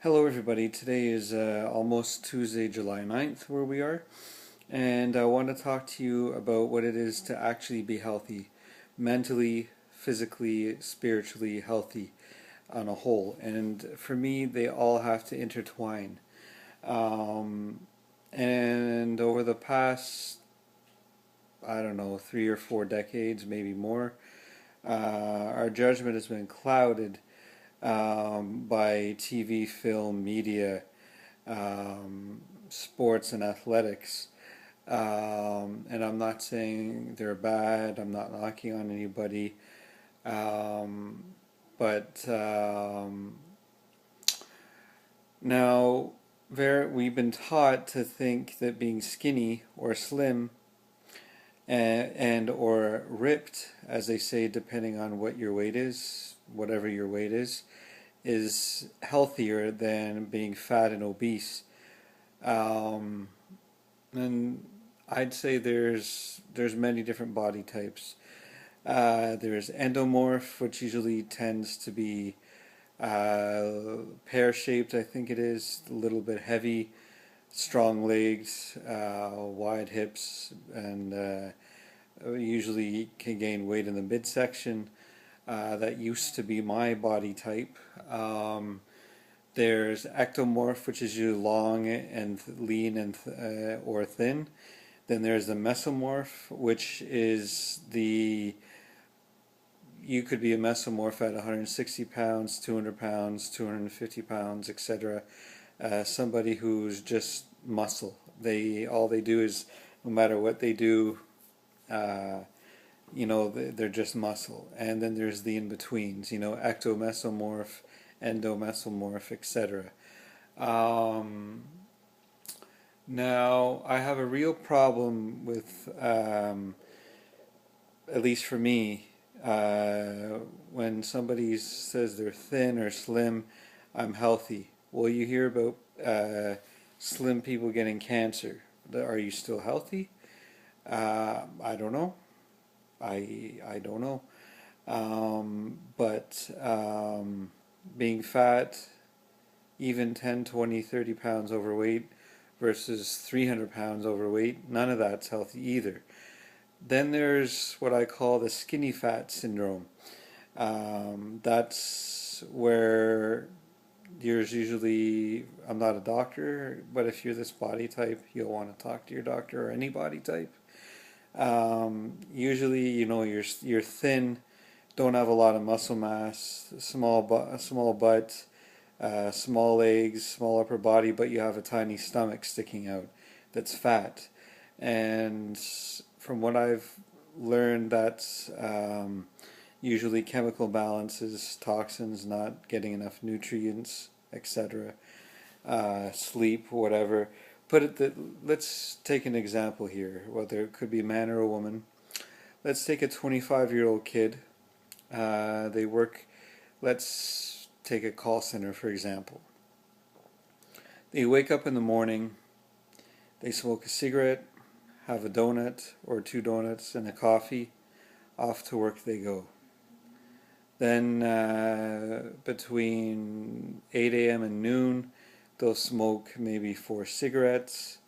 Hello, everybody. Today is almost Tuesday, July 9th, where we are, and I want to talk to you about what it is to actually be healthy, mentally, physically, spiritually healthy on a whole. And for me, they all have to intertwine. Um, and over the past, I don't know, 3 or 4 decades, maybe more, our judgment has been clouded by TV, film, media, sports, and athletics. And I'm not saying they're bad, I'm not knocking on anybody, um, but now we've been taught to think that being skinny or slim and or ripped, as they say, depending on what your weight is, whatever your weight is healthier than being fat and obese. Um, and I'd say there's many different body types. There's endomorph, which usually tends to be pear shaped. I think it is a little bit heavy, strong legs, wide hips, and usually can gain weight in the midsection. That used to be my body type. There's ectomorph, which is usually long and lean and or thin. Then there's the mesomorph, which is the you could be a mesomorph at 160 pounds, 200 pounds, 250 pounds, etc. Somebody who's just muscle. All they do is no matter what they do, uh, they're just muscle. And then there's the in betweens. Ectomesomorph, endomesomorph, etc. Um, Now, I have a real problem with, at least for me, when somebody says they're thin or slim, I'm healthy. Well, you hear about slim people getting cancer. Are you still healthy? I don't know. I don't know. But being fat, even 10, 20, 30 pounds overweight versus 300 pounds overweight, none of that's healthy either. Then there's what I call the skinny fat syndrome. That's where there's usually, I'm not a doctor, but if you're this body type, you'll want to talk to your doctor or any body type. Usually, you're thin, don't have a lot of muscle mass, small butt, small legs, small upper body, but you have a tiny stomach sticking out that's fat. And from what I've learned, that's usually chemical balances, toxins, not getting enough nutrients, etc. Sleep, whatever. Let's take an example here, whether it could be a man or a woman. Let's take a 25-year-old kid. They work, let's take a call center, for example. They wake up in the morning, they smoke a cigarette, have a donut or two donuts and a coffee, off to work they go. Then between 8 a.m. and noon, they'll smoke maybe 4 cigarettes.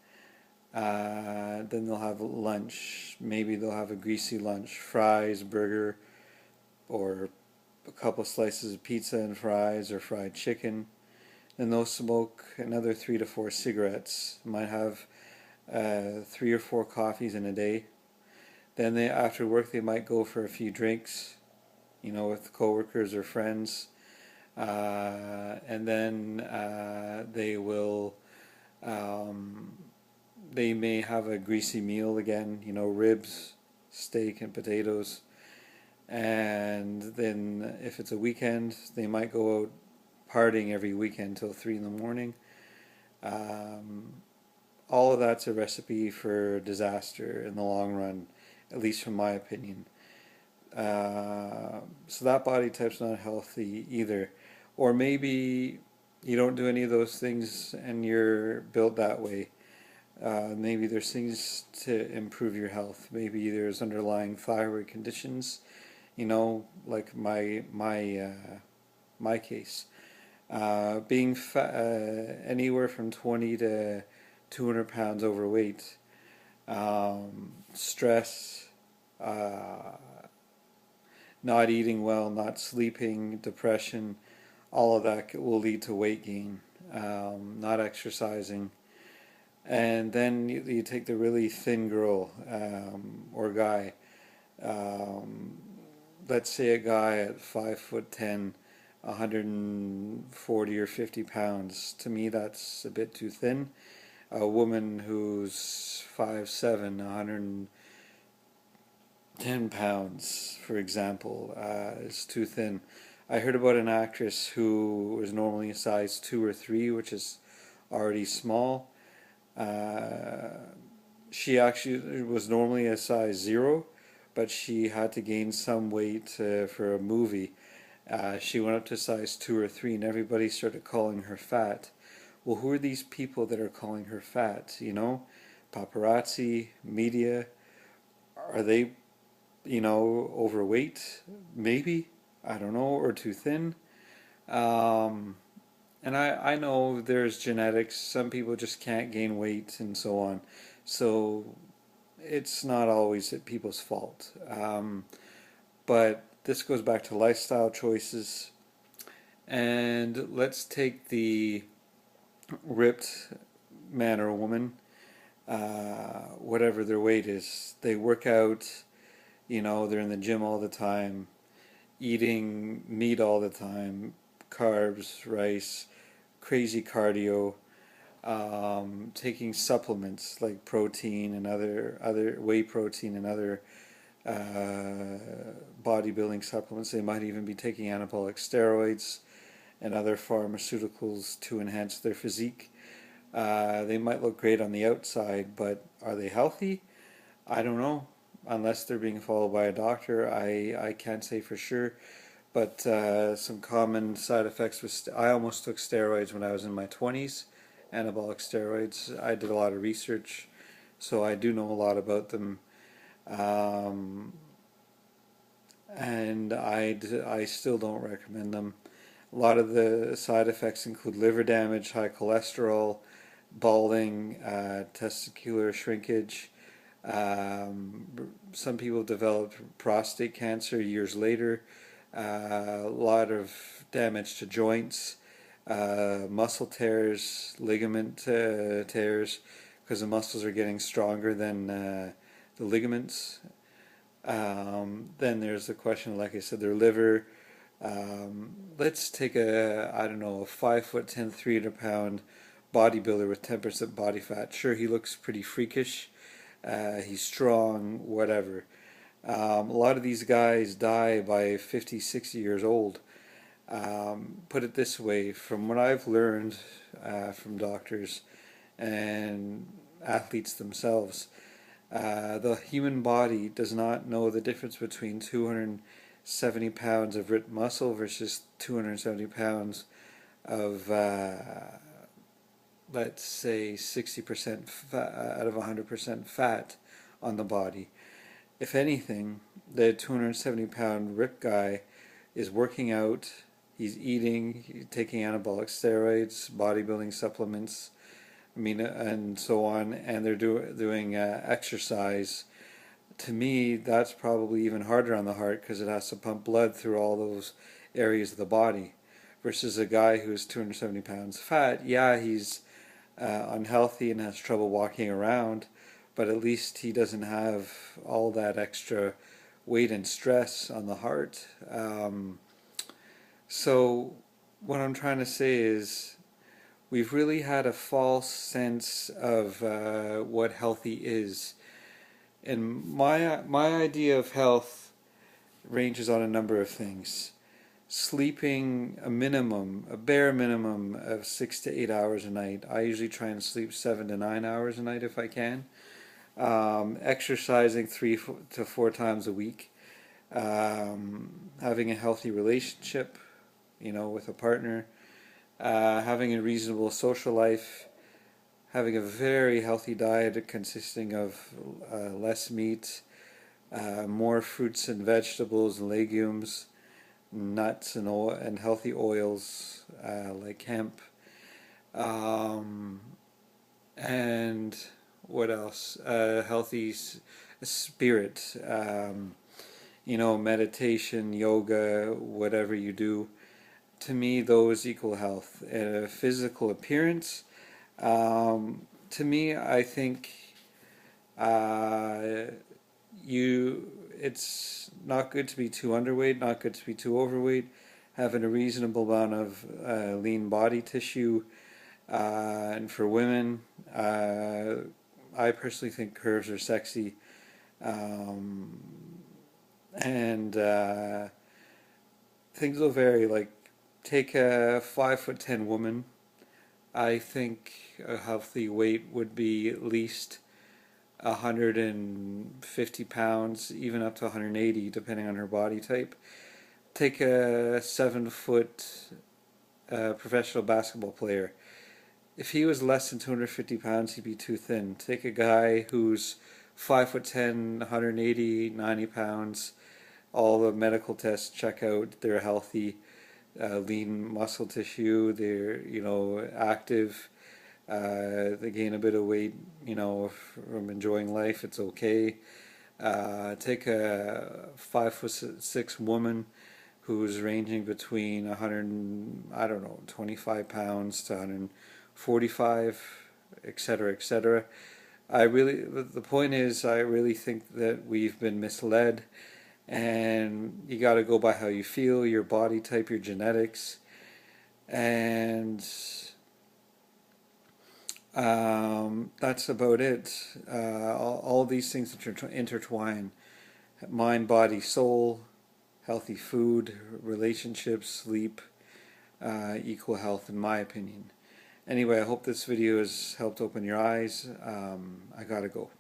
Then they'll have lunch. Maybe they'll have a greasy lunch, fries, burger, or a couple slices of pizza and fries or fried chicken. Then they'll smoke another 3 to 4 cigarettes. Might have 3 or 4 coffees in a day. Then after work they might go for a few drinks, with coworkers or friends, and then they may have a greasy meal again, ribs, steak, and potatoes. And then if it's a weekend, they might go out partying every weekend till 3 in the morning. Um, all of that's a recipe for disaster in the long run, at least from my opinion. So that body type's not healthy either. Or maybe you don't do any of those things and you're built that way. Maybe there's things to improve your health. Maybe there's underlying thyroid conditions, like my case. Being anywhere from 20 to 200 pounds overweight, stress, uh, not eating well, not sleeping, depression, all of that will lead to weight gain. Not exercising. And then you take the really thin girl or guy. Um, let's say a guy at 5'10", 140 or 50 pounds. To me, that's a bit too thin. A woman who's 5'7", 110 pounds, for example, is too thin. I heard about an actress who was normally a size 2 or 3, which is already small. Uh, she actually was normally a size 0, but she had to gain some weight for a movie. She went up to size 2 or 3, and everybody started calling her fat. Well, who are these people that are calling her fat? You know, paparazzi, media. Are they, overweight? Maybe. I don't know, or too thin. Um, and I know there's genetics. Some people just can't gain weight and so on. So it's not always people's fault. But this goes back to lifestyle choices. And let's take the ripped man or woman, whatever their weight is. They work out, they're in the gym all the time, eating meat all the time, carbs, rice, crazy cardio, taking supplements like protein and other whey protein and other bodybuilding supplements. They might even be taking anabolic steroids and other pharmaceuticals to enhance their physique. They might look great on the outside, but are they healthy? I don't know. Unless they're being followed by a doctor, I can't say for sure. But some common side effects was I almost took steroids when I was in my 20s, anabolic steroids. I did a lot of research, so I do know a lot about them. Um, and I still don't recommend them. A lot of the side effects include liver damage, high cholesterol, balding, testicular shrinkage. Some people developed prostate cancer years later. A lot of damage to joints, muscle tears, ligament tears, because the muscles are getting stronger than the ligaments. Then there's the question, like I said, their liver. Let's take I don't know, a 5'10", 300-pound bodybuilder with 10% body fat. Sure, he looks pretty freakish. He's strong, whatever. A lot of these guys die by 50, 60 years old. Put it this way, from what I've learned from doctors and athletes themselves, the human body does not know the difference between 270 pounds of ripped muscle versus 270 pounds of, let's say, 60% fat, out of 100% fat on the body. If anything, the 270-pound ripped guy is working out, he's eating, he's taking anabolic steroids, bodybuilding supplements, and so on, and they're doing exercise. To me, that's probably even harder on the heart because it has to pump blood through all those areas of the body. Versus a guy who's 270 pounds fat, yeah, he's unhealthy and has trouble walking around, but at least he doesn't have all that extra weight and stress on the heart. So, what I'm trying to say is, we've really had a false sense of what healthy is. And my idea of health ranges on a number of things. Sleeping a bare minimum of 6 to 8 hours a night. I usually try and sleep 7 to 9 hours a night if I can. Exercising 3 to 4 times a week. Having a healthy relationship, with a partner. Having a reasonable social life. Having a very healthy diet consisting of less meat, more fruits and vegetables and legumes, nuts and oil and healthy oils like hemp, um, and what else? Healthy spirit. Meditation, yoga, whatever you do. To me, those equal health. Physical appearance. To me, I think uh, it's not good to be too underweight, not good to be too overweight. Having a reasonable amount of lean body tissue, and for women, I personally think curves are sexy, um, and things will vary. Like, take a 5'10" woman. I think a healthy weight would be at least 150 pounds, even up to 180, depending on her body type. Take a 7 foot professional basketball player. If he was less than 250 pounds, he'd be too thin. Take a guy who's 5'10", 180, 90 pounds. All the medical tests check out. They're healthy, lean muscle tissue. They're active. They gain a bit of weight, from enjoying life. It's okay. Take a 5'6" woman who's ranging between 100, I don't know, 25 pounds to 145, etc., etc. The point is, I really think that we've been misled, and you got to go by how you feel, your body type, your genetics, and that's about it. All these things intertwine: mind, body, soul, healthy food, relationships, sleep, equal health, in my opinion. Anyway, I hope this video has helped open your eyes. I gotta go.